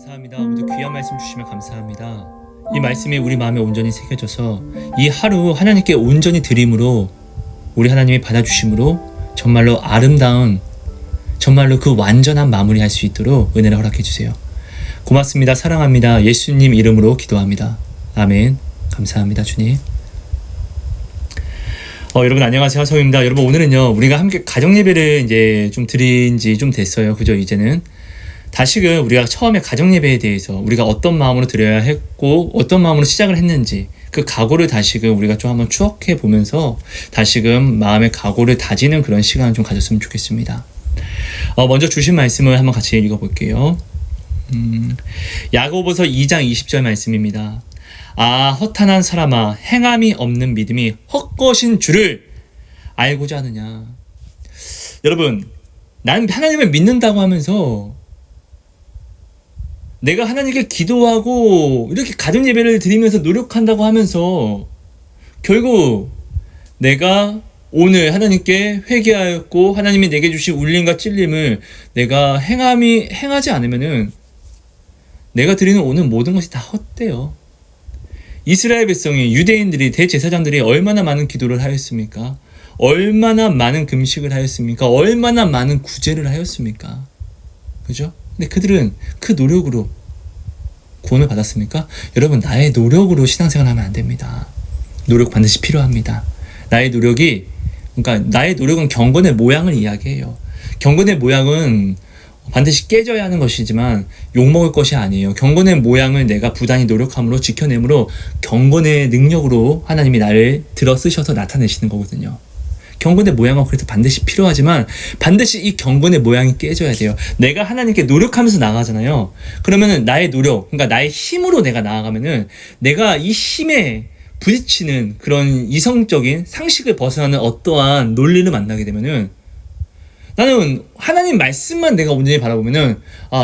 감사합니다. 오늘도 귀한 말씀 주시면 감사합니다. 이 말씀이 우리 마음에 온전히 새겨져서 이 하루 하나님께 온전히 드림으로 우리 하나님이 받아주심으로 정말로 아름다운 정말로 그 완전한 마무리할 수 있도록 은혜를 허락해 주세요. 고맙습니다. 사랑합니다. 예수님 이름으로 기도합니다. 아멘. 감사합니다. 주님. 여러분 안녕하세요. 하성입니다. 여러분 오늘은요 우리가 함께 가정예배를 이제 좀 드린 지 좀 됐어요. 그죠? 이제는 다시금 우리가 처음에 가정예배에 대해서 우리가 어떤 마음으로 드려야 했고 어떤 마음으로 시작을 했는지 그 각오를 다시금 우리가 좀 한번 추억해 보면서 다시금 마음의 각오를 다지는 그런 시간을 좀 가졌으면 좋겠습니다. 먼저 주신 말씀을 한번 같이 읽어볼게요. 야고보서 2장 20절 말씀입니다. 허탄한 사람아, 행함이 없는 믿음이 헛것인 줄을 알고자 하느냐. 여러분, 난 하나님을 믿는다고 하면서 내가 하나님께 기도하고 이렇게 가정 예배를 드리면서 노력한다고 하면서 결국 내가 오늘 하나님께 회개하였고 하나님이 내게 주신 울림과 찔림을 내가 행하지 않으면은 내가 드리는 오늘 모든 것이 다 헛되요. 이스라엘 백성이 유대인들이 대제사장들이 얼마나 많은 기도를 하였습니까? 얼마나 많은 금식을 하였습니까? 얼마나 많은 구제를 하였습니까? 그죠? 근데 그들은 그 노력으로 구원을 받았습니까? 여러분, 나의 노력으로 신앙생활 하면 안 됩니다. 노력 반드시 필요합니다. 나의 노력은 경건의 모양을 이야기해요. 경건의 모양은 반드시 깨져야 하는 것이지만 욕먹을 것이 아니에요. 경건의 모양을 내가 부단히 노력함으로 지켜내므로 경건의 능력으로 하나님이 나를 들어 쓰셔서 나타내시는 거거든요. 경건의 모양은 그래도 반드시 필요하지만 반드시 이 경건의 모양이 깨져야 돼요. 내가 하나님께 노력하면서 나아가잖아요. 그러면은 나의 노력, 그러니까 나의 힘으로 내가 나아가면은 내가 이 힘에 부딪히는 그런 이성적인 상식을 벗어나는 어떠한 논리를 만나게 되면은 나는 하나님 말씀만 내가 온전히 바라보면은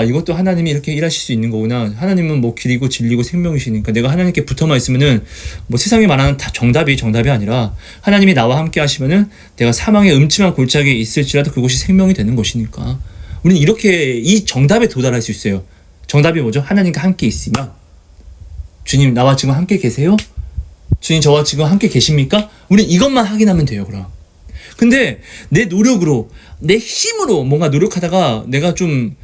이것도 하나님이 이렇게 일하실 수 있는 거구나. 하나님은 뭐 길이고 진리고 생명이시니까 내가 하나님께 붙어만 있으면은 뭐 세상이 말하는 다 정답이 아니라 하나님이 나와 함께 하시면은 내가 사망의 음침한 골짜기에 있을지라도 그곳이 생명이 되는 것이니까 우리는 이렇게 이 정답에 도달할 수 있어요. 정답이 뭐죠? 하나님과 함께 있으면 주님 나와 지금 함께 계세요? 주님 저와 지금 함께 계십니까? 우리는 이것만 확인하면 돼요. 그럼 근데 내 노력으로 내 힘으로 뭔가 노력하다가 내가 좀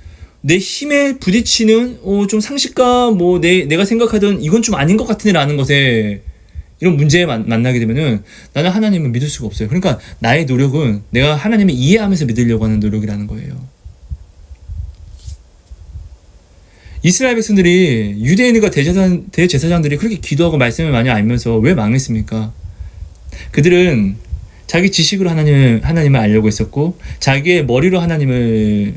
내 힘에 부딪히는 좀 상식과 뭐 내가 생각하던 이건 좀 아닌 것 같으네라는 것에 이런 문제에 만나게 되면은 나는 하나님을 믿을 수가 없어요. 그러니까 나의 노력은 내가 하나님을 이해하면서 믿으려고 하는 노력이라는 거예요. 이스라엘 백성들이 유대인과 대제사장들이 그렇게 기도하고 말씀을 많이 알면서 왜 망했습니까? 그들은 자기 지식으로 하나님을 알려고 했었고 자기의 머리로 하나님을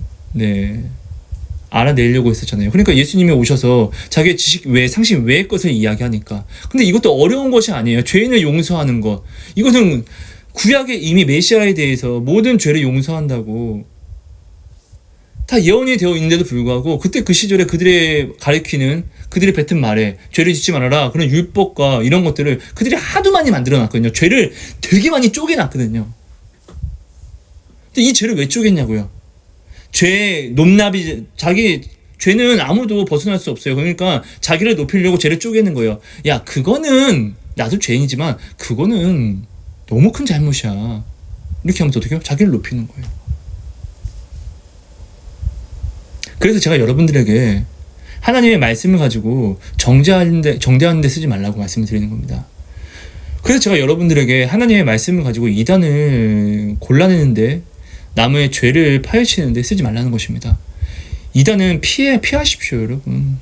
알아내려고 했었잖아요. 그러니까 예수님이 오셔서 자기의 지식 외에 상식 외의 것을 이야기하니까. 근데 이것도 어려운 것이 아니에요. 죄인을 용서하는 것. 이것은 구약에 이미 메시아에 대해서 모든 죄를 용서한다고 다 예언이 되어 있는데도 불구하고 그때 그 시절에 그들이 뱉은 말에 죄를 짓지 말아라 그런 율법과 이런 것들을 그들이 하도 많이 만들어놨거든요. 죄를 되게 많이 쪼개놨거든요. 근데 이 죄를 왜 쪼갰냐고요. 죄는 아무도 벗어날 수 없어요. 그러니까 자기를 높이려고 죄를 쪼개는 거예요. 야, 그거는 나도 죄인이지만 그거는 너무 큰 잘못이야. 이렇게 하면서 어떻게 해요? 자기를 높이는 거예요. 그래서 제가 여러분들에게 하나님의 말씀을 가지고 정죄하는 데 쓰지 말라고 말씀을 드리는 겁니다. 그래서 제가 여러분들에게 하나님의 말씀을 가지고 이단을 골라내는데 남의 죄를 파헤치는데 쓰지 말라는 것입니다. 이단은 피하십시오, 여러분.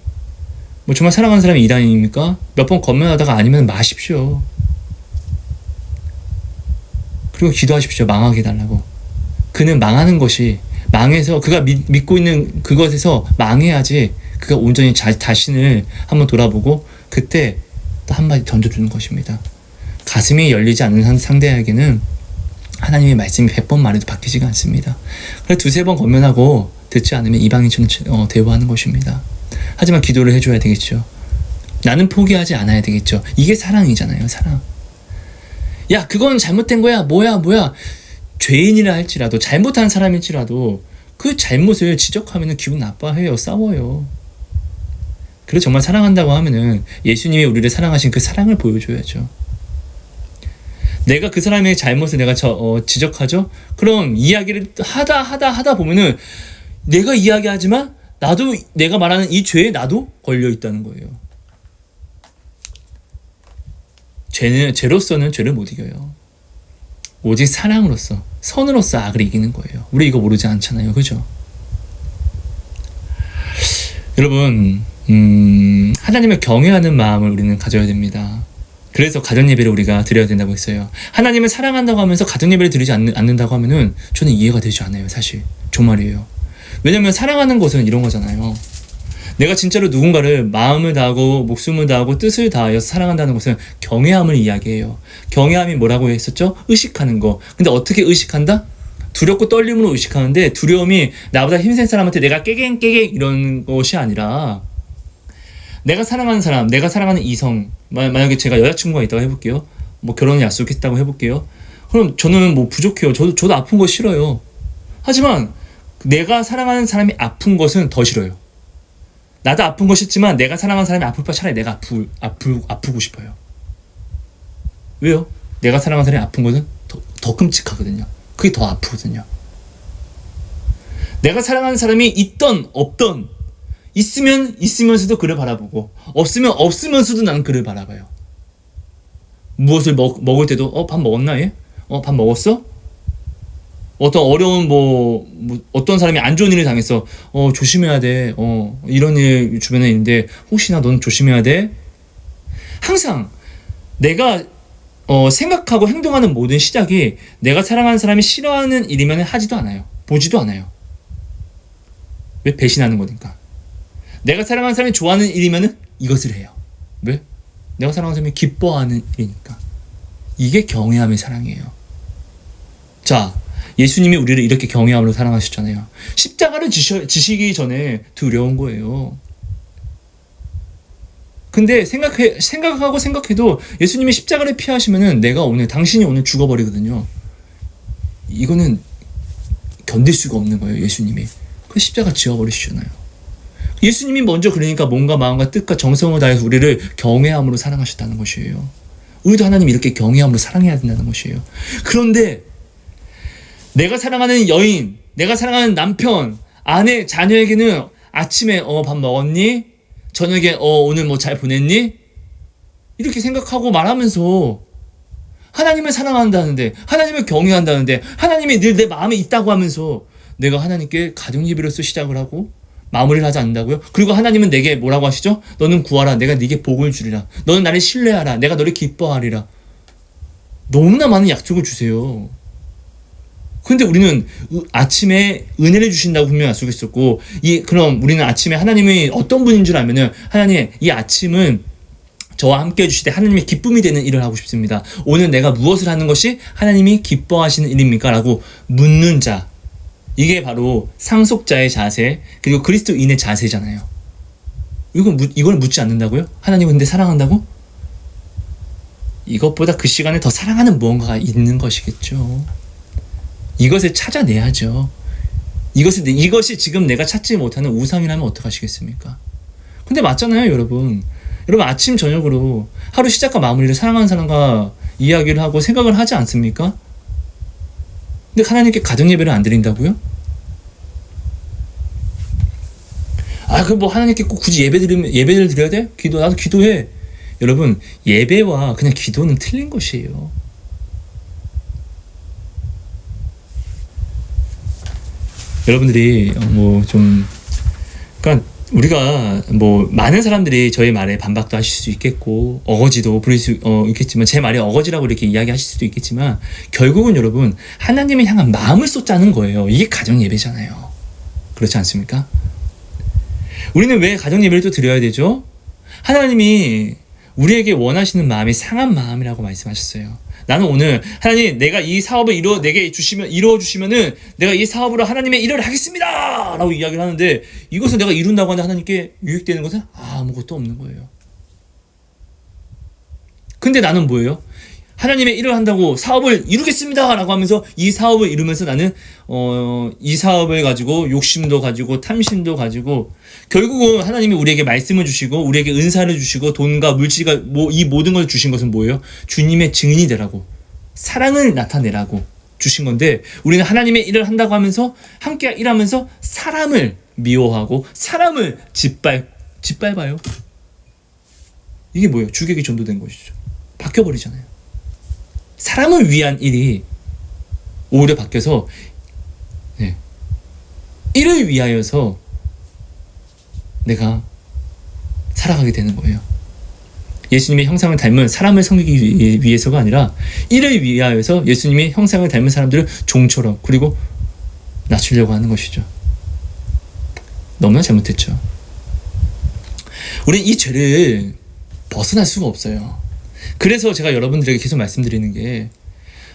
뭐 정말 사랑하는 사람이 이단입니까? 몇 번 건면하다가 아니면 마십시오. 그리고 기도하십시오. 망하게 해달라고. 그는 망하는 것이 망해서 그가 믿고 있는 그것에서 망해야지 그가 온전히 자신을 한번 돌아보고 그때 또 한마디 던져주는 것입니다. 가슴이 열리지 않는 상대에게는 하나님의 말씀이 100번 말해도 바뀌지가 않습니다. 그래서 두세 번 건면하고 듣지 않으면 이방인처럼 대우하는 것입니다. 하지만 기도를 해줘야 되겠죠. 나는 포기하지 않아야 되겠죠. 이게 사랑이잖아요. 사랑. 야, 그건 잘못된 거야. 뭐야. 죄인이라 할지라도 잘못한 사람일지라도 그 잘못을 지적하면 기분 나빠해요. 싸워요. 그리고 정말 사랑한다고 하면은 예수님이 우리를 사랑하신 그 사랑을 보여줘야죠. 내가 그 사람의 잘못을 내가 지적하죠? 그럼 이야기를 하다 보면은 내가 이야기하지만 나도 내가 말하는 이 죄에 나도 걸려 있다는 거예요. 죄로서는 죄를 못 이겨요. 오직 사랑으로서, 선으로서 악을 이기는 거예요. 우리 이거 모르지 않잖아요. 그죠? 여러분, 하나님을 경외하는 마음을 우리는 가져야 됩니다. 그래서 가정예배를 우리가 드려야 된다고 했어요. 하나님을 사랑한다고 하면서 가정예배를 드리지 않는다고 하면은 저는 이해가 되지 않아요. 사실 정말이에요. 왜냐면 사랑하는 것은 이런 거잖아요. 내가 진짜로 누군가를 마음을 다하고 목숨을 다하고 뜻을 다하여서 사랑한다는 것은 경외함을 이야기해요. 경외함이 뭐라고 했었죠? 의식하는 거. 근데 어떻게 의식한다? 두렵고 떨림으로 의식하는데, 두려움이 나보다 힘센 사람한테 내가 깨갱 이런 것이 아니라, 내가 사랑하는 사람, 내가 사랑하는 이성, 만약에 제가 여자친구가 있다고 해볼게요. 뭐 결혼을 약속했다고 해볼게요. 그럼 저는 뭐 부족해요. 저도 아픈 거 싫어요. 하지만 내가 사랑하는 사람이 아픈 것은 더 싫어요. 나도 아픈 거 싫지만 내가 사랑하는 사람이 아플 바 차라리 내가 아프고 싶어요. 왜요? 내가 사랑하는 사람이 아픈 것은 더 끔찍하거든요. 그게 더 아프거든요. 내가 사랑하는 사람이 있던 없던, 있으면서도 그를 바라보고, 없으면 없으면서도 나는 그를 바라봐요. 무엇을 먹을 때도 밥 먹었나 얘? 밥 먹었어? 어떤 어려운 어떤 사람이 안 좋은 일을 당했어. 조심해야 돼. 이런 일 주변에 있는데 혹시나 넌 조심해야 돼. 항상 내가 생각하고 행동하는 모든 시작이 내가 사랑하는 사람이 싫어하는 일이면 하지도 않아요. 보지도 않아요. 왜? 배신하는 거니까. 내가 사랑하는 사람이 좋아하는 일이면 이것을 해요. 왜? 내가 사랑하는 사람이 기뻐하는 일이니까. 이게 경외함의 사랑이에요. 자, 예수님이 우리를 이렇게 경외함으로 사랑하셨잖아요. 십자가를 지시기 전에 두려운 거예요. 근데 생각해도 예수님이 십자가를 피하시면은 당신이 오늘 죽어버리거든요. 이거는 견딜 수가 없는 거예요. 예수님이. 그 십자가 지어버리시잖아요. 예수님이 먼저 그러니까 몸과 마음과 뜻과 정성을 다해서 우리를 경외함으로 사랑하셨다는 것이에요. 우리도 하나님 이렇게 경외함으로 사랑해야 된다는 것이에요. 그런데 내가 사랑하는 여인, 내가 사랑하는 남편, 아내, 자녀에게는 아침에 밥 먹었니? 저녁에 오늘 뭐 잘 보냈니? 이렇게 생각하고 말하면서 하나님을 사랑한다는데, 하나님을 경외한다는데, 하나님이 늘 내 마음에 있다고 하면서 내가 하나님께 가정예배로서 시작을 하고 마무리를 하지 않는다고요? 그리고 하나님은 내게 뭐라고 하시죠? 너는 구하라. 내가 네게 복을 주리라. 너는 나를 신뢰하라. 내가 너를 기뻐하리라. 너무나 많은 약속을 주세요. 근데 우리는 아침에 은혜를 주신다고 분명히 약속했었고, 그럼 우리는 아침에 하나님이 어떤 분인 줄 알면은, 하나님, 이 아침은 저와 함께 해주실 때 하나님의 기쁨이 되는 일을 하고 싶습니다. 오늘 내가 무엇을 하는 것이 하나님이 기뻐하시는 일입니까? 라고 묻는 자. 이게 바로 상속자의 자세, 그리고 그리스도인의 자세잖아요. 이걸 묻지 않는다고요? 하나님 근데 사랑한다고? 이것보다 그 시간에 더 사랑하는 무언가가 있는 것이겠죠. 이것을 찾아내야죠. 이것이 지금 내가 찾지 못하는 우상이라면 어떡하시겠습니까? 근데 맞잖아요, 여러분. 여러분 아침 저녁으로 하루 시작과 마무리를 사랑하는 사람과 이야기를 하고 생각을 하지 않습니까? 근데 하나님께 가정예배를 안 드린다고요? 하나님께 꼭 굳이 예배를 드려야 돼? 나도 기도해. 여러분, 예배와 그냥 기도는 틀린 것이에요. 여러분들이 그러니까 우리가 많은 사람들이 저희 말에 반박도 하실 수 있겠고 어거지도 부릴 수 있겠지만, 제 말이 어거지라고 이렇게 이야기하실 수도 있겠지만, 결국은 여러분 하나님을 향한 마음을 쏟자는 거예요. 이게 가정 예배잖아요. 그렇지 않습니까? 우리는 왜 가정 예배를 또 드려야 되죠? 하나님이 우리에게 원하시는 마음이 상한 마음이라고 말씀하셨어요. 나는 오늘 하나님 내가 이 사업을 내게 이루어 주시면은 내가 이 사업으로 하나님의 일을 하겠습니다! 라고 이야기를 하는데, 이것을 내가 이룬다고 하는데 하나님께 유익되는 것은 아무것도 없는 거예요. 근데 나는 뭐예요? 하나님의 일을 한다고 사업을 이루겠습니다 라고 하면서 이 사업을 이루면서 나는 이 사업을 가지고 욕심도 가지고 탐심도 가지고 결국은 하나님이 우리에게 말씀을 주시고 우리에게 은사를 주시고 돈과 물질과 이 모든 걸 주신 것은 뭐예요? 주님의 증인이 되라고, 사랑을 나타내라고 주신 건데, 우리는 하나님의 일을 한다고 하면서 함께 일하면서 사람을 미워하고 사람을 짓밟아요. 이게 뭐예요? 주객이 전도된 것이죠. 바뀌어버리잖아요. 사람을 위한 일이 오히려 바뀌어서 일을 위하여서 내가 살아가게 되는 거예요. 예수님의 형상을 닮은 사람을 섬기기 위해서가 아니라 일을 위하여서 예수님의 형상을 닮은 사람들을 종처럼 그리고 낮추려고 하는 것이죠. 너무나 잘못했죠. 우리는 이 죄를 벗어날 수가 없어요. 그래서 제가 여러분들에게 계속 말씀드리는 게,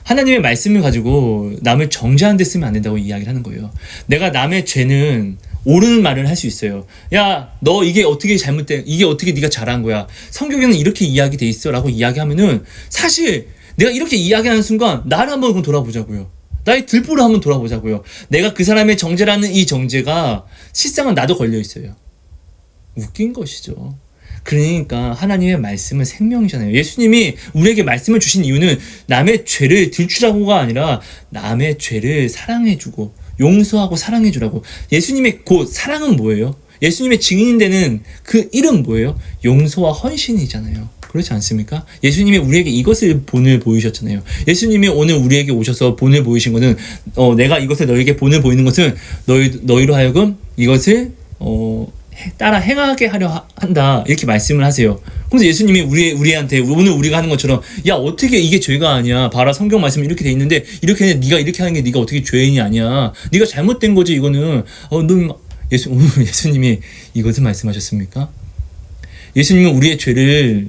하나님의 말씀을 가지고 남을 정죄하는 데 쓰면 안 된다고 이야기를 하는 거예요. 내가 남의 죄는 옳은 말을 할 수 있어요. 야, 너 이게 어떻게 잘못된, 이게 어떻게 네가 잘한 거야, 성경에는 이렇게 이야기돼 있어 라고 이야기하면은, 사실 내가 이렇게 이야기하는 순간 나를 한번 그럼 돌아보자고요. 나의 들보를 한번 돌아보자고요. 내가 그 사람의 정죄라는 이 정죄가 실상은 나도 걸려 있어요. 웃긴 것이죠. 그러니까 하나님의 말씀은 생명이잖아요. 예수님이 우리에게 말씀을 주신 이유는 남의 죄를 들추라고가 아니라 남의 죄를 사랑해주고 용서하고 사랑해주라고. 예수님의 곧 사랑은 뭐예요? 예수님의 증인이 되는 그 일은 뭐예요? 용서와 헌신이잖아요. 그렇지 않습니까? 예수님이 우리에게 이것을 본을 보이셨잖아요. 예수님이 오늘 우리에게 오셔서 본을 보이신 것은 내가 이것을 너에게 본을 보이는 것은 너희로 하여금 이것을 따라 행하게 하려 한다, 이렇게 말씀을 하세요. 그래서 예수님이 우리한테 오늘 우리가 하는 것처럼, 야, 어떻게 이게 죄가 아니야, 봐라 성경 말씀이 이렇게 돼 있는데 이렇게 네가 이렇게 하는 게 네가 어떻게 죄인이 아니야, 네가 잘못된 거지 이거는. 예수님이 이것을 말씀하셨습니까? 예수님은 우리의 죄를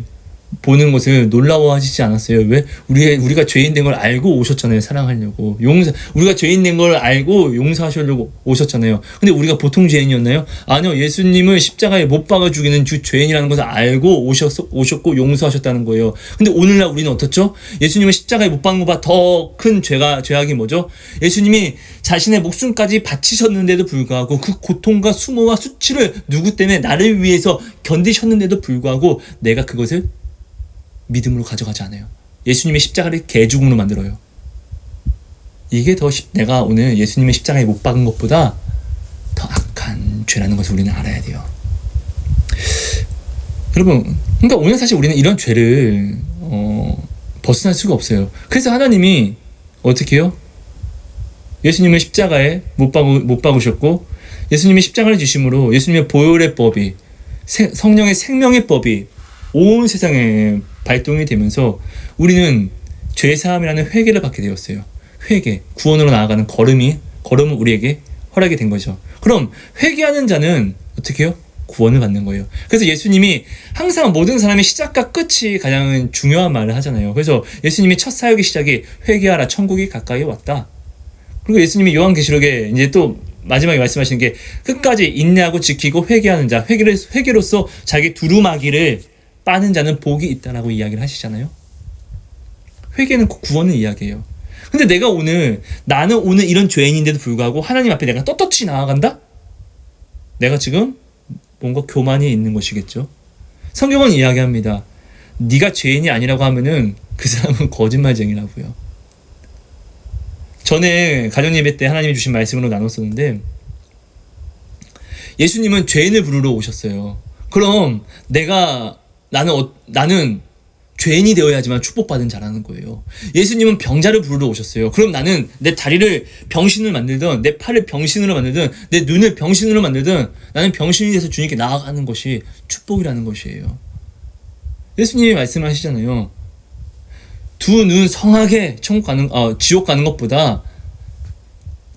보는 것을 놀라워하시지 않았어요. 왜? 우리가 죄인 된 걸 알고 오셨잖아요. 사랑하려고. 우리가 죄인 된 걸 알고 용서하시려고 오셨잖아요. 근데 우리가 보통 죄인이었나요? 아니요. 예수님을 십자가에 못 박아 죽이는 주 죄인이라는 것을 알고 오셨고 용서하셨다는 거예요. 근데 오늘날 우리는 어떻죠? 예수님을 십자가에 못 박는 것보다 더 큰 죄악이 뭐죠? 예수님이 자신의 목숨까지 바치셨는데도 불구하고 그 고통과 수모와 수치를 누구 때문에, 나를 위해서 견디셨는데도 불구하고 내가 그것을 믿음으로 가져가지 않아요. 예수님의 십자가를 개죽음으로 만들어요. 이게 내가 오늘 예수님의 십자가에 못 박은 것보다 더 악한 죄라는 것을 우리는 알아야 돼요. 여러분, 그러니까 오늘 사실 우리는 이런 죄를 벗어날 수가 없어요. 그래서 하나님이 어떻게 해요? 예수님을 십자가에 못 박으셨고, 예수님의 십자가를 지심으로 예수님의 보혈의 법이, 성령의 생명의 법이 온 세상에 발동이 되면서 우리는 죄사함이라는 회개를 받게 되었어요. 회개, 구원으로 나아가는 걸음을 우리에게 허락이 된 거죠. 그럼 회개하는 자는 어떻게 해요? 구원을 받는 거예요. 그래서 예수님이 항상 모든 사람의 시작과 끝이 가장 중요한 말을 하잖아요. 그래서 예수님의 첫 사역의 시작이 회개하라, 천국이 가까이 왔다. 그리고 예수님이 요한계시록에 이제 또 마지막에 말씀하시는 게, 끝까지 인내하고 지키고 회개하는 자, 회개로서 자기 두루마기를 빠는 자는 복이 있다라고 이야기를 하시잖아요. 회개는 구원을 이야기해요. 근데 나는 오늘 이런 죄인인데도 불구하고 하나님 앞에 내가 떳떳이 나아간다? 내가 지금 뭔가 교만이 있는 것이겠죠. 성경은 이야기합니다. 네가 죄인이 아니라고 하면은 그 사람은 거짓말쟁이라고요. 전에 가정예배 때 하나님이 주신 말씀으로 나눴었는데, 예수님은 죄인을 부르러 오셨어요. 그럼 나는 죄인이 되어야지만 축복받은 자라는 거예요. 예수님은 병자를 부르러 오셨어요. 그럼 나는 내 다리를 병신을 만들든, 내 팔을 병신으로 만들든, 내 눈을 병신으로 만들든, 나는 병신이 돼서 주님께 나아가는 것이 축복이라는 것이에요. 예수님이 말씀하시잖아요. 두 눈 성하게 지옥 가는 것보다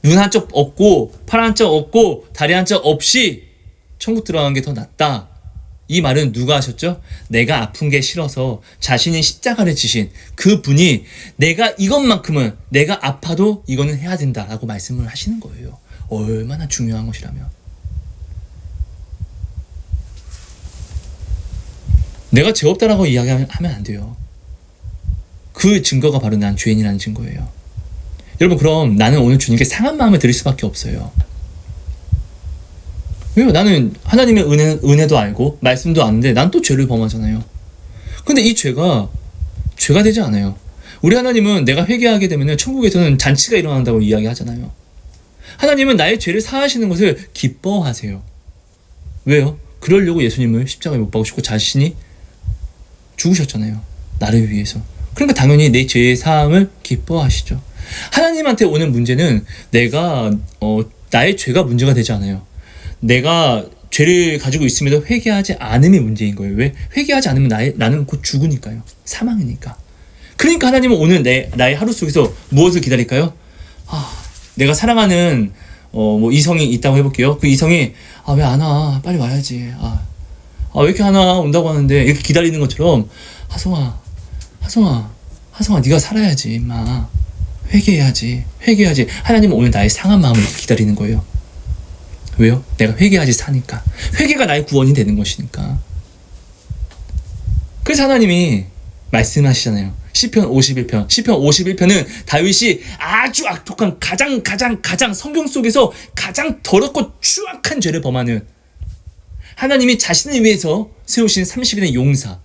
눈 한쪽 없고 팔 한쪽 없고 다리 한쪽 없이 천국 들어가는 게 더 낫다. 이 말은 누가 하셨죠? 내가 아픈 게 싫어서 자신이 십자가를 지신 그 분이 내가 이것만큼은 내가 아파도 이거는 해야 된다라고 말씀을 하시는 거예요. 얼마나 중요한 것이라면. 내가 죄 없다라고 이야기하면 안 돼요. 그 증거가 바로 난 죄인이라는 증거예요. 여러분, 그럼 나는 오늘 주님께 상한 마음을 드릴 수밖에 없어요. 왜요? 나는 하나님의 은혜도 알고 말씀도 아는데 난 또 죄를 범하잖아요. 근데 이 죄가 되지 않아요. 우리 하나님은 내가 회개하게 되면 천국에서는 잔치가 일어난다고 이야기하잖아요. 하나님은 나의 죄를 사하시는 것을 기뻐하세요. 왜요? 그러려고 예수님을 십자가에 못 박으시고 자신이 죽으셨잖아요. 나를 위해서. 그러니까 당연히 내 죄의 사함을 기뻐하시죠. 하나님한테 오는 문제는 나의 죄가 문제가 되지 않아요. 내가 죄를 가지고 있음에도 회개하지 않음이 문제인 거예요. 왜? 회개하지 않으면 나는 곧 죽으니까요. 사망이니까. 그러니까 하나님은 오늘 나의 하루 속에서 무엇을 기다릴까요? 내가 사랑하는 이성이 있다고 해볼게요. 그 이성이 왜 안 와? 빨리 와야지. 왜 이렇게 안 와? 온다고 하는데 이렇게 기다리는 것처럼 하성아 네가 살아야지 임마. 회개해야지. 하나님은 오늘 나의 상한 마음을 기다리는 거예요. 왜요? 내가 회개하지 사니까. 회개가 나의 구원이 되는 것이니까. 그래서 하나님이 말씀하시잖아요. 시편 51편은 다윗이 아주 악독한 가장 성경 속에서 가장 더럽고 추악한 죄를 범하는, 하나님이 자신을 위해서 세우신 30인의 용사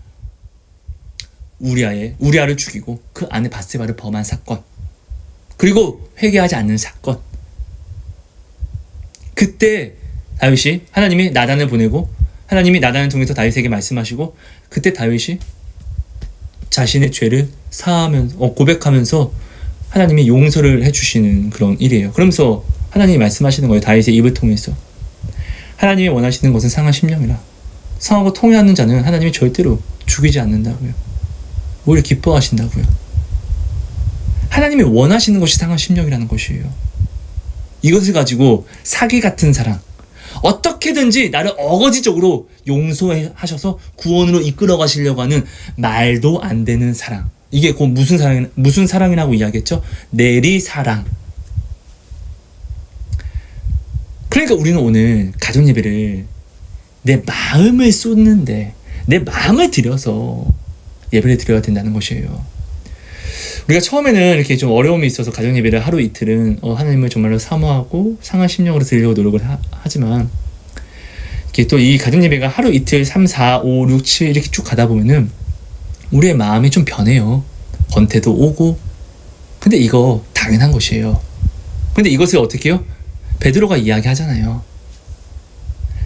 우리아를 죽이고 그 아내 바세바를 범한 사건, 그리고 회개하지 않는 사건. 그때 다윗이, 하나님이 나단을 보내고 하나님이 나단을 통해서 다윗에게 말씀하시고, 그때 다윗이 자신의 죄를 고백하면서 하나님이 용서를 해주시는 그런 일이에요. 그러면서 하나님이 말씀하시는 거예요. 다윗의 입을 통해서. 하나님이 원하시는 것은 상한 심령이라. 상하고 통회하는 자는 하나님이 절대로 죽이지 않는다고요. 오히려 기뻐하신다고요. 하나님이 원하시는 것이 상한 심령이라는 것이에요. 이것을 가지고 사기 같은 사랑, 어떻게든지 나를 어거지적으로 용서하셔서 구원으로 이끌어 가시려고 하는 말도 안 되는 사랑. 이게 곧 무슨 사랑이라고 이야기했죠? 내리사랑. 그러니까 우리는 오늘 가정예배를 내 마음을 쏟는데, 내 마음을 들여서 예배를 드려야 된다는 것이에요. 우리가 처음에는 이렇게 좀 어려움이 있어서 가정예배를 하루 이틀은 하나님을 정말로 사모하고 상한 심령으로 드리려고 노력을 하지만, 이렇게 또 이 가정예배가 하루 이틀 3, 4, 5, 6, 7 이렇게 쭉 가다 보면은 우리의 마음이 좀 변해요. 권태도 오고. 근데 이거 당연한 것이에요. 근데 이것을 어떻게 해요? 베드로가 이야기하잖아요.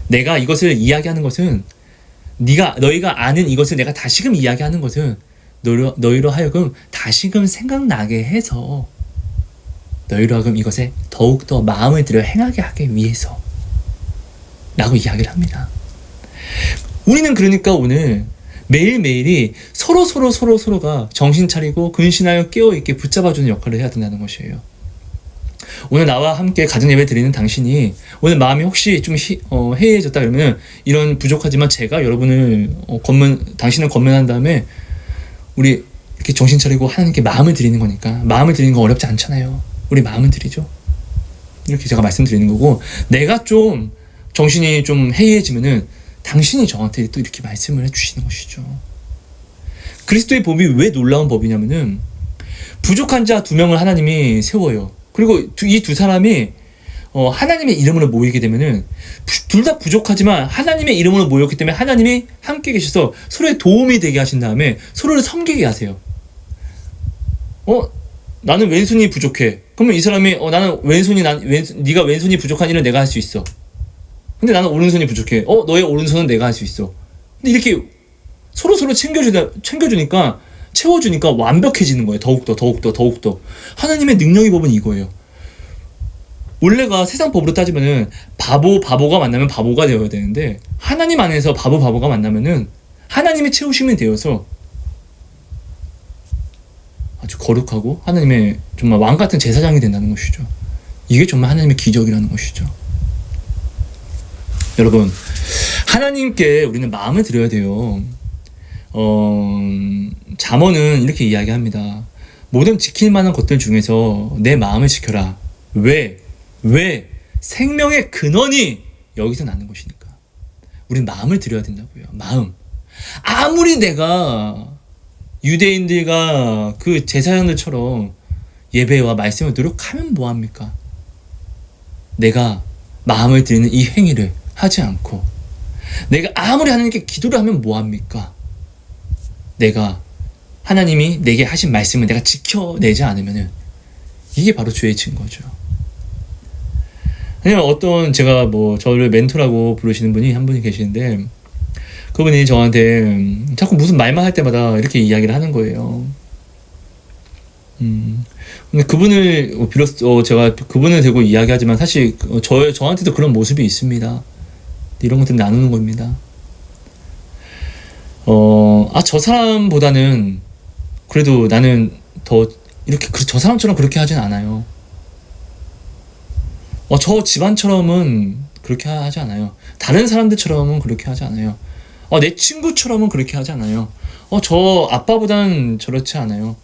내가 이것을 이야기하는 것은, 너희가 아는 이것을 내가 다시금 이야기하는 것은 너희로 하여금 다시금 생각나게 해서 너희로 하여금 이것에 더욱더 마음을 들여 행하게 하기 위해서 라고 이야기를 합니다. 우리는 그러니까 오늘 매일매일이 서로가 정신 차리고 근신하여 깨어있게 붙잡아주는 역할을 해야 된다는 것이에요. 오늘 나와 함께 가정예배 드리는 당신이 오늘 마음이 혹시 좀 해이해졌다 그러면, 이런 부족하지만 제가 여러분을 당신을 권면한 다음에 우리 이렇게 정신 차리고 하나님께 마음을 드리는 거니까. 마음을 드리는 거 어렵지 않잖아요. 우리 마음을 드리죠. 이렇게 제가 말씀드리는 거고, 내가 좀 정신이 좀 해이해지면은 당신이 저한테 또 이렇게 말씀을 해주시는 것이죠. 그리스도의 법이 왜 놀라운 법이냐면은, 부족한 자 2명을 하나님이 세워요. 그리고 이 두 사람이 하나님의 이름으로 모이게 되면은, 둘 다 부족하지만 하나님의 이름으로 모였기 때문에 하나님이 함께 계셔서 서로의 도움이 되게 하신 다음에 서로를 섬기게 하세요. 나는 왼손이 부족해. 그러면 이 사람이 나는 네가 왼손이 부족한 일은 내가 할 수 있어. 근데 나는 오른손이 부족해. 너의 오른손은 내가 할 수 있어. 근데 이렇게 서로 챙겨주니까, 채워주니까 완벽해지는 거예요. 더욱더. 하나님의 능력의 법은 이거예요. 원래가 세상 법으로 따지면은 바보가 만나면 바보가 되어야 되는데, 하나님 안에서 바보가 만나면은 하나님의 채우심이 되어서 아주 거룩하고 하나님의 정말 왕 같은 제사장이 된다는 것이죠. 이게 정말 하나님의 기적이라는 것이죠. 여러분, 하나님께 우리는 마음을 드려야 돼요. 잠언은 이렇게 이야기합니다. 모든 지킬 만한 것들 중에서 내 마음을 지켜라. 왜? 생명의 근원이 여기서 나는 것이니까. 우린 마음을 드려야 된다고요. 마음. 아무리 내가 유대인들과 그 제사장들처럼 예배와 말씀을 노력하면 뭐합니까? 내가 마음을 드리는 이 행위를 하지 않고 내가 아무리 하나님께 기도를 하면 뭐합니까? 내가 하나님이 내게 하신 말씀을 내가 지켜내지 않으면 이게 바로 죄의 증거죠. 아니면 어떤 제가 저를 멘토라고 부르시는 분이 한 분이 계시는데 그분이 저한테 자꾸 무슨 말만 할 때마다 이렇게 이야기를 하는 거예요. 근데 그분을 제가 그분을 대고 이야기하지만 사실 저한테도 그런 모습이 있습니다. 이런 것들 나누는 겁니다. 저 사람보다는 그래도 나는 더 이렇게 저 사람처럼 그렇게 하진 않아요. 저 집안처럼은 그렇게 하지 않아요. 다른 사람들처럼은 그렇게 하지 않아요. 내 친구처럼은 그렇게 하지 않아요. 저 아빠보다는 저렇지 않아요.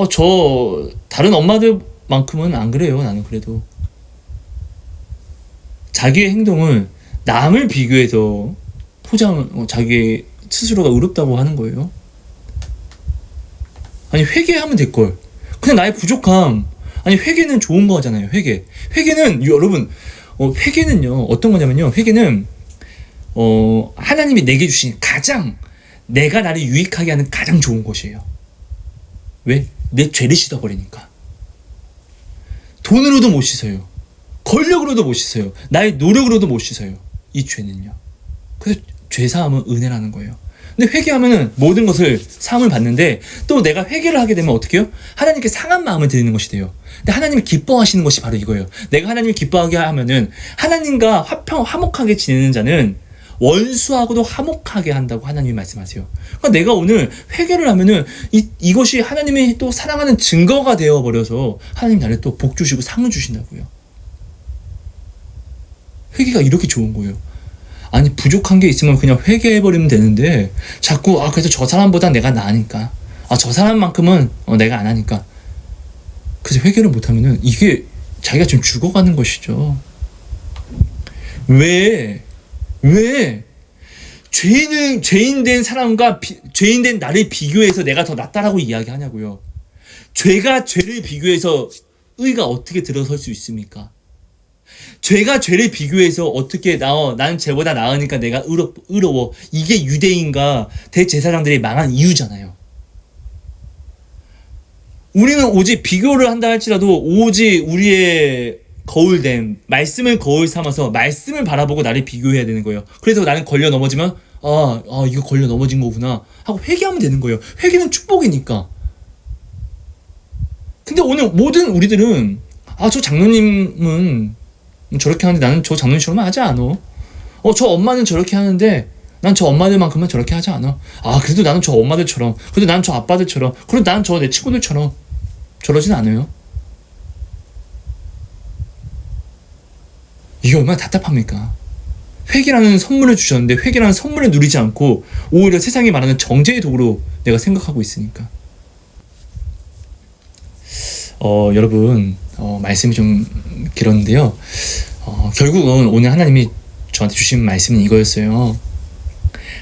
저 다른 엄마들만큼은 안 그래요. 나는 그래도 자기의 행동을 남을 비교해서 자기 스스로가 의롭다고 하는 거예요. 아니 회개하면 될걸. 그냥 나의 부족함. 아니 회개는 좋은 거잖아요. 회개는 여러분 회개는요 어떤 거냐면요. 회개는 하나님이 내게 주신 가장 내가 나를 유익하게 하는 가장 좋은 것이에요. 왜? 내 죄를 씻어버리니까. 돈으로도 못 씻어요. 권력으로도 못 씻어요. 나의 노력으로도 못 씻어요. 이 죄는요. 그래서 죄사함은 은혜라는 거예요. 근데 회개하면은 모든 것을 사함을 받는데 또 내가 회개를 하게 되면 어떻게 해요? 하나님께 상한 마음을 드리는 것이 돼요. 근데 하나님이 기뻐하시는 것이 바로 이거예요. 내가 하나님을 기뻐하게 하면은 하나님과 화목하게 지내는 자는 원수하고도 화목하게 한다고 하나님이 말씀하세요. 그러니까 내가 오늘 회개를 하면은 이것이 하나님이 또 사랑하는 증거가 되어 버려서 하나님 나를 또 복 주시고 상을 주신다고요. 회개가 이렇게 좋은 거예요. 아니 부족한 게 있으면 그냥 회개해버리면 되는데 자꾸 그래서 저 사람보다 내가 나으니까 저 사람만큼은 내가 안 하니까 그래서 회개를 못하면은 이게 자기가 지금 죽어가는 것이죠. 왜 죄인된 사람과 죄인된 나를 비교해서 내가 더 낫다라고 이야기하냐고요. 죄가 죄를 비교해서 의가 어떻게 들어설 수 있습니까? 죄가 죄를 비교해서 어떻게 나는 죄보다 나으니까 내가 의로워. 이게 유대인과 대제사장들이 망한 이유잖아요. 우리는 오직 비교를 한다 할지라도 오직 우리의 거울됨, 말씀을 거울 삼아서 말씀을 바라보고 나를 비교해야 되는 거예요. 그래서 나는 걸려 넘어지면 이거 걸려 넘어진 거구나 하고 회개하면 되는 거예요. 회개는 축복이니까. 근데 오늘 모든 우리들은 저 장로님은 저렇게 하는데 나는 저 장로님처럼 하지 않아. 저 엄마는 저렇게 하는데 난 저 엄마들만큼은 저렇게 하지 않아. 그래도 나는 저 엄마들처럼, 그래도 나는 저 아빠들처럼, 그래도 나는 저 내 친구들처럼 저러진 않아요. 이게 얼마나 답답합니까? 회개라는 선물을 주셨는데 회개라는 선물을 누리지 않고 오히려 세상이 말하는 정죄의 도구로 내가 생각하고 있으니까. 여러분 말씀이 좀 길었는데요. 결국은 오늘 하나님이 저한테 주신 말씀은 이거였어요.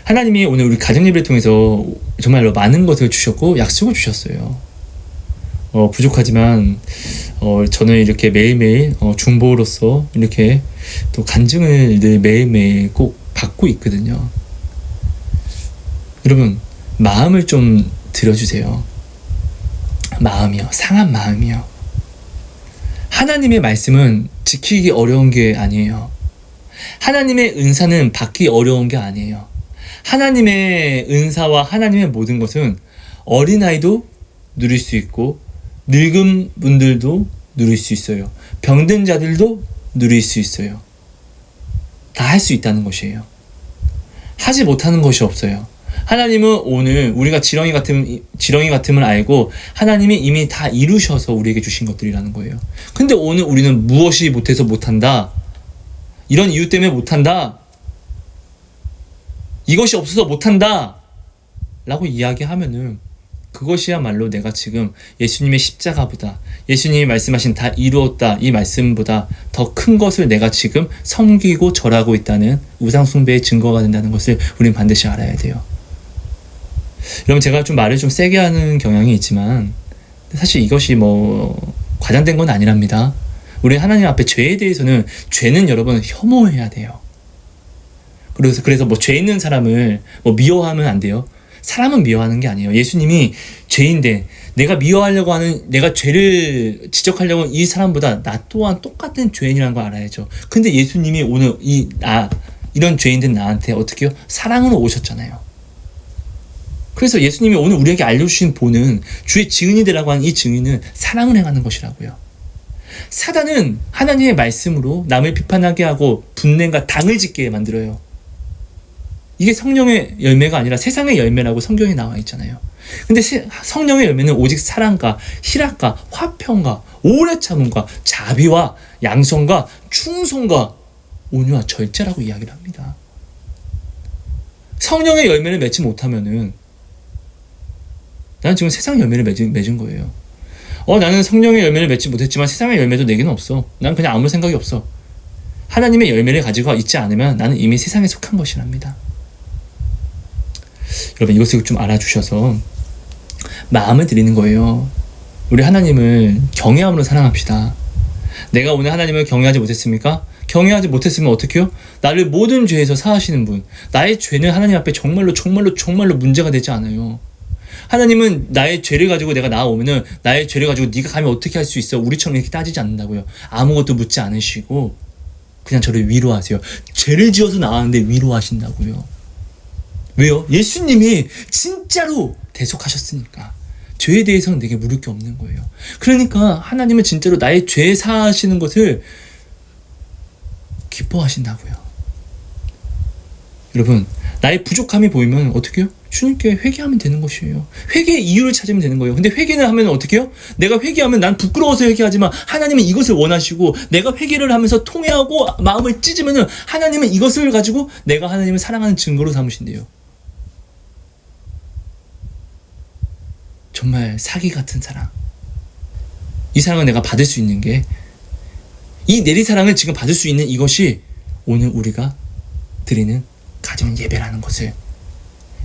하나님이 오늘 우리 가정예배를 통해서 정말로 많은 것을 주셨고 약속을 주셨어요. 부족하지만 저는 이렇게 매일매일 중보로서 이렇게 또 간증을 늘 매일매일 꼭 받고 있거든요. 여러분 마음을 좀 들여주세요. 마음이요. 상한 마음이요. 하나님의 말씀은 지키기 어려운 게 아니에요. 하나님의 은사는 받기 어려운 게 아니에요. 하나님의 은사와 하나님의 모든 것은 어린아이도 누릴 수 있고 늙은 분들도 누릴 수 있어요. 병든 자들도 누릴 수 있어요. 다 할 수 있다는 것이에요. 하지 못하는 것이 없어요. 하나님은 오늘 우리가 지렁이 같음을 알고 하나님이 이미 다 이루셔서 우리에게 주신 것들이라는 거예요. 근데 오늘 우리는 무엇이 못해서 못한다. 이런 이유 때문에 못한다. 이것이 없어서 못한다. 라고 이야기하면은 그것이야말로 내가 지금 예수님의 십자가보다 예수님이 말씀하신 다 이루었다 이 말씀보다 더 큰 것을 내가 지금 섬기고 절하고 있다는 우상숭배의 증거가 된다는 것을 우린 반드시 알아야 돼요. 여러분, 제가 좀 말을 좀 세게 하는 경향이 있지만 사실 이것이 뭐 과장된 건 아니랍니다. 우리 하나님 앞에 죄에 대해서는, 죄는 여러분 혐오해야 돼요. 그래서 뭐 죄 있는 사람을 뭐 미워하면 안 돼요. 사람은 미워하는 게 아니에요. 예수님이 죄인데 내가 미워하려고 하는, 내가 죄를 지적하려고 하는 이 사람보다 나 또한 똑같은 죄인이라는 걸 알아야죠. 근데 예수님이 오늘 이런 죄인된 나한테 어떻게 해요? 사랑으로 오셨잖아요. 그래서 예수님이 오늘 우리에게 알려주신 본은, 주의 증인이 되라고 하는 이 증인은 사랑을 행하는 것이라고요. 사단은 하나님의 말씀으로 남을 비판하게 하고 분냄과 당을 짓게 만들어요. 이게 성령의 열매가 아니라 세상의 열매라고 성경에 나와 있잖아요. 근데 성령의 열매는 오직 사랑과 희락과 화평과 오래 참음과 자비와 양선과 충성과 온유와 절제라고 이야기를 합니다. 성령의 열매를 맺지 못하면은 나는 지금 세상 열매를 맺은 거예요. 나는 성령의 열매를 맺지 못했지만 세상의 열매도 내게는 없어. 난 그냥 아무 생각이 없어. 하나님의 열매를 가지고 있지 않으면 나는 이미 세상에 속한 것이랍니다. 여러분, 이것을 좀 알아주셔서 마음을 드리는 거예요. 우리 하나님을 경외함으로 사랑합시다. 내가 오늘 하나님을 경외하지 못했습니까? 경외하지 못했으면 어떻게 해요? 나를 모든 죄에서 사하시는 분, 나의 죄는 하나님 앞에 정말로 문제가 되지 않아요. 하나님은 나의 죄를 가지고 내가 나아오면은, 나의 죄를 가지고 네가 감히 어떻게 할 수 있어? 우리처럼 이렇게 따지지 않는다고요. 아무것도 묻지 않으시고 그냥 저를 위로하세요. 죄를 지어서 나왔는데 위로하신다고요. 왜요? 예수님이 진짜로 대속하셨으니까. 죄에 대해서는 내게 물을 게 없는 거예요. 그러니까 하나님은 진짜로 나의 죄 사하시는 것을 기뻐하신다고요. 여러분, 나의 부족함이 보이면 어떻게 해요? 주님께 회개하면 되는 것이에요. 회개의 이유를 찾으면 되는 거예요. 근데 회개를 하면 어떻게 해요? 내가 회개하면 난 부끄러워서 회개하지만 하나님은 이것을 원하시고, 내가 회개를 하면서 통회하고 마음을 찢으면은 하나님은 이것을 가지고 내가 하나님을 사랑하는 증거로 삼으신대요. 정말 사기 같은 사랑. 이 사랑을 내가 받을 수 있는 게, 이 내리사랑을 지금 받을 수 있는 이것이 오늘 우리가 드리는 가정 예배라는 것을,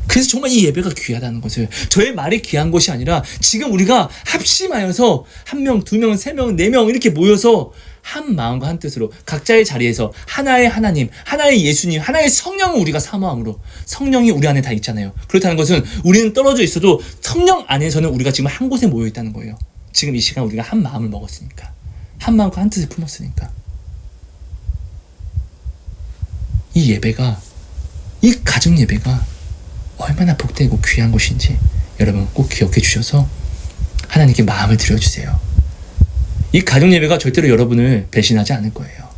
그래서 정말 이 예배가 귀하다는 것을, 저의 말이 귀한 것이 아니라 지금 우리가 합심하여서 1명, 2명, 3명, 4명 이렇게 모여서 한 마음과 한 뜻으로 각자의 자리에서 하나의 하나님, 하나의 예수님, 하나의 성령을 우리가 사모함으로, 성령이 우리 안에 다 있잖아요. 그렇다는 것은 우리는 떨어져 있어도 성령 안에서는 우리가 지금 한 곳에 모여 있다는 거예요. 지금 이 시간 우리가 한 마음을 먹었으니까, 한 마음과 한 뜻을 품었으니까. 이 예배가, 이 가정 예배가 얼마나 복되고 귀한 것인지 여러분 꼭 기억해 주셔서 하나님께 마음을 드려주세요. 이 가정 예배가 절대로 여러분을 배신하지 않을 거예요.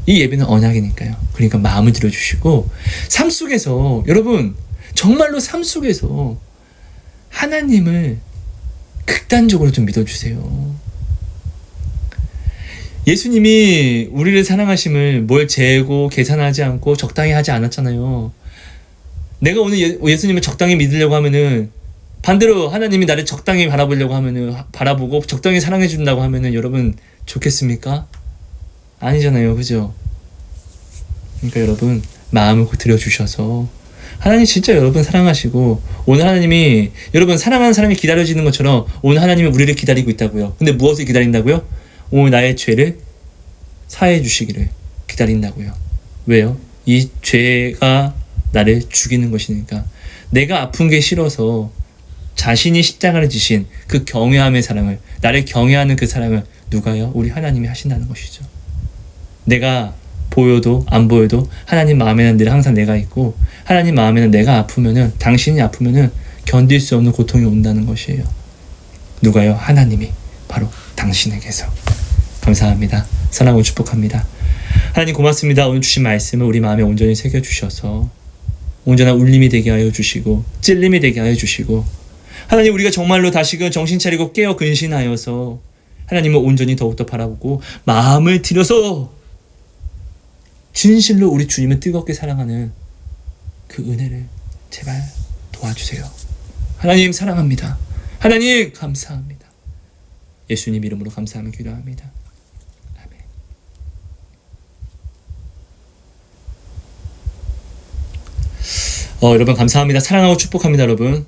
이 예배는 언약이니까요. 그러니까 마음을 드려주시고, 삶 속에서 여러분, 정말로 삶 속에서 하나님을 극단적으로 좀 믿어주세요. 예수님이 우리를 사랑하심을 뭘 재고 계산하지 않고 적당히 하지 않았잖아요. 내가 오늘 예수님을 적당히 믿으려고 하면은, 반대로 하나님이 나를 적당히 바라보려고 하면은, 바라보고 적당히 사랑해 준다고 하면은 여러분 좋겠습니까? 아니잖아요. 그죠? 그러니까 여러분 마음을 드려주셔서 하나님 진짜 여러분 사랑하시고, 오늘 하나님이 여러분 사랑하는 사람이 기다려지는 것처럼 오늘 하나님이 우리를 기다리고 있다고요. 근데 무엇을 기다린다고요? 오늘 나의 죄를 사해 주시기를 기다린다고요. 왜요? 이 죄가 나를 죽이는 것이니까. 내가 아픈 게 싫어서 자신이 십자가를 지신 그 경외함의 사랑을, 나를 경외하는 그 사랑을 누가요? 우리 하나님이 하신다는 것이죠. 내가 보여도 안 보여도 하나님 마음에는 늘 항상 내가 있고, 하나님 마음에는 내가 아프면은, 당신이 아프면은 견딜 수 없는 고통이 온다는 것이에요. 누가요? 하나님이 바로 당신에게서. 감사합니다. 사랑하고 축복합니다. 하나님 고맙습니다. 오늘 주신 말씀을 우리 마음에 온전히 새겨주셔서 온전한 울림이 되게 하여 주시고, 찔림이 되게 하여 주시고, 하나님 우리가 정말로 다시금 정신 차리고 깨어 근신하여서 하나님을 온전히 더욱더 바라보고 마음을 들여서 진실로 우리 주님을 뜨겁게 사랑하는 그 은혜를 제발 도와주세요. 하나님 사랑합니다. 하나님 감사합니다. 예수님 이름으로 감사하며 기도합니다. 여러분 감사합니다. 사랑하고 축복합니다, 여러분.